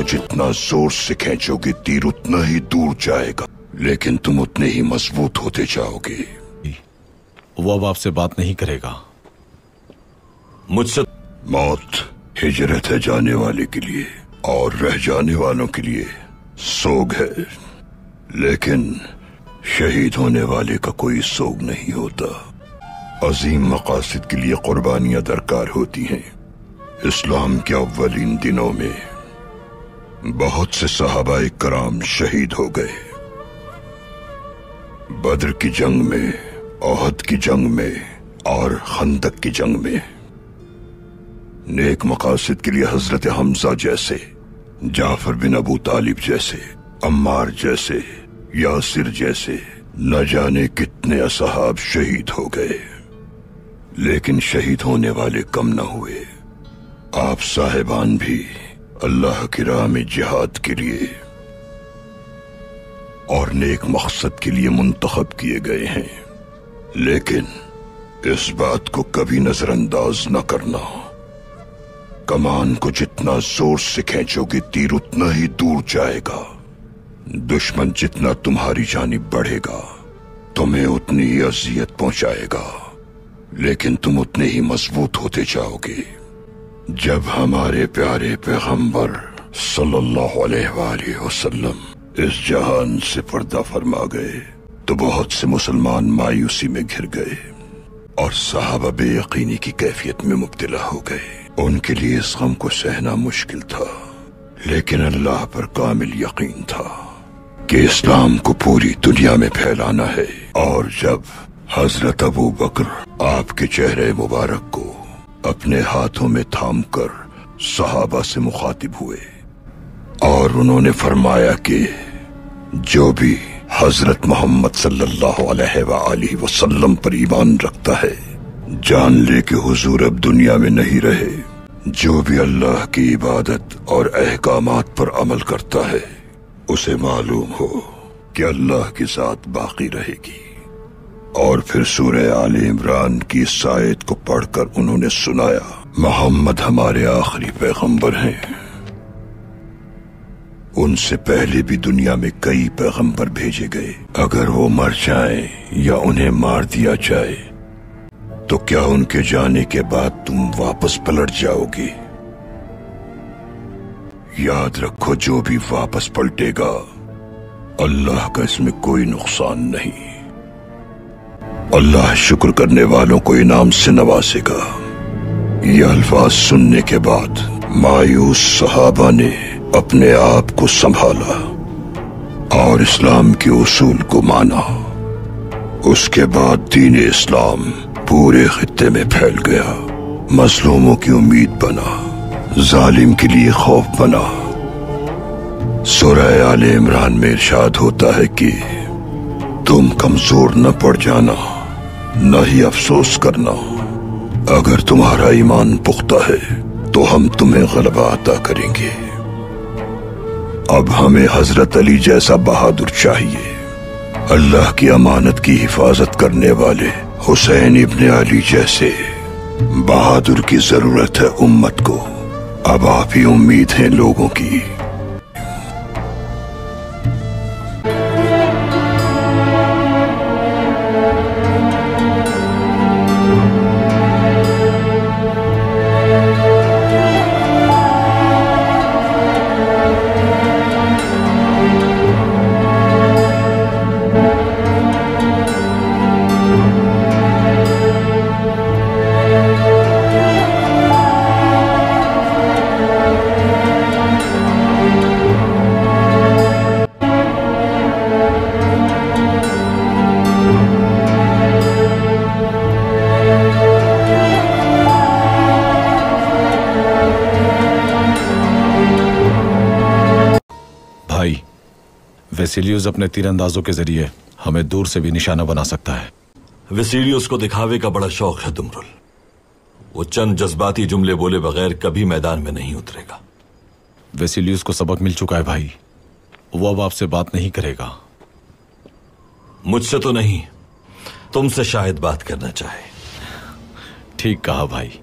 जितना जोर से खींचोगे तीर उतना ही दूर जाएगा, लेकिन तुम उतने ही मजबूत होते जाओगे। वो अब आपसे बात नहीं करेगा। मुझसे मौत हिजरत है जाने वाले के लिए और रह जाने वालों के लिए सोग है, लेकिन शहीद होने वाले का कोई सोग नहीं होता। अजीम मकासद के लिए कुर्बानियां दरकार होती हैं। इस्लाम के अव्वलीन दिनों में बहुत से सहाबाए कराम शहीद हो गए। बद्र की जंग में, ओहद की जंग में और खंदक की जंग में। नेक मकासद के लिए हजरत हमजा जैसे, जाफर बिन अबू तालिब जैसे, अम्मार जैसे, यासिर जैसे न जाने कितने असहाब शहीद हो गए, लेकिन शहीद होने वाले कम न हुए। आप साहिबान भी अल्लाह की राह में जिहाद के लिए और नेक मकसद के लिए मुंतखब किए गए हैं, लेकिन इस बात को कभी नजरअंदाज न करना। कमान को जितना जोर से खींचोगे तीर उतना ही दूर जाएगा। दुश्मन जितना तुम्हारी जानिब बढ़ेगा तुम्हें उतनी ही अजियत पहुंचाएगा, लेकिन तुम उतने ही मजबूत होते जाओगे। जब हमारे प्यारे पैगंबर सल्लल्लाहु अलैहि वसल्लम इस जहान से पर्दा फरमा गए तो बहुत से मुसलमान मायूसी में घिर गए और सहाबा बेयकीनी की कैफियत में मुब्तला हो गए। उनके लिए इस गम को सहना मुश्किल था, लेकिन अल्लाह पर कामिल यकीन था कि इस्लाम को पूरी दुनिया में फैलाना है। और जब हजरत अबू बकर आपके चेहरे मुबारक को अपने हाथों में थामकर सहाबा से मुखातिब हुए और उन्होंने फरमाया कि जो भी हजरत मोहम्मद सल्लल्लाहु अलैहि वसल्लम पर ईमान रखता है जान ले कि हुजूर अब दुनिया में नहीं रहे। जो भी अल्लाह की इबादत और अहकामात पर अमल करता है उसे मालूम हो कि अल्लाह की ज़ात बाकी रहेगी। और फिर सूरह आले इमरान की इस आयत को पढ़कर उन्होंने सुनाया, मोहम्मद हमारे आखिरी पैगंबर हैं। उनसे पहले भी दुनिया में कई पैगंबर भेजे गए। अगर वो मर जाएं या उन्हें मार दिया जाए तो क्या उनके जाने के बाद तुम वापस पलट जाओगे? याद रखो, जो भी वापस पलटेगा अल्लाह का इसमें कोई नुकसान नहीं। अल्लाह शुक्र करने वालों को इनाम से नवाजेगा। ये अल्फाज सुनने के बाद मायूस सहाबा ने अपने आप को संभाला और इस्लाम के उसूल को माना। उसके बाद दीन इस्लाम पूरे खित्ते में फैल गया। मजलूमों की उम्मीद बना, जालिम के लिए खौफ बना। सूरह आले इमरान में इरशाद होता है कि तुम कमजोर न पड़ जाना, न ही अफसोस करना। अगर तुम्हारा ईमान पुख्ता है तो हम तुम्हें गलबा अता करेंगे। अब हमें हजरत अली जैसा बहादुर चाहिए। अल्लाह की अमानत की हिफाजत करने वाले हुसैन इब्ने अली जैसे बहादुर की जरूरत है उम्मत को। अब आप ही उम्मीद हैं लोगों की। वेसिलियस अपने तीरंदाजों के जरिए हमें दूर से भी निशाना बना सकता है। वेसिलियस को दिखावे का बड़ा शौक है दुमरुल। वो चंद जज्बाती जुमले बोले बगैर कभी मैदान में नहीं उतरेगा। वेसिलियस को सबक मिल चुका है भाई, वो अब आपसे बात नहीं करेगा। मुझसे तो नहीं, तुमसे शायद बात करना चाहे। ठीक कहा भाई।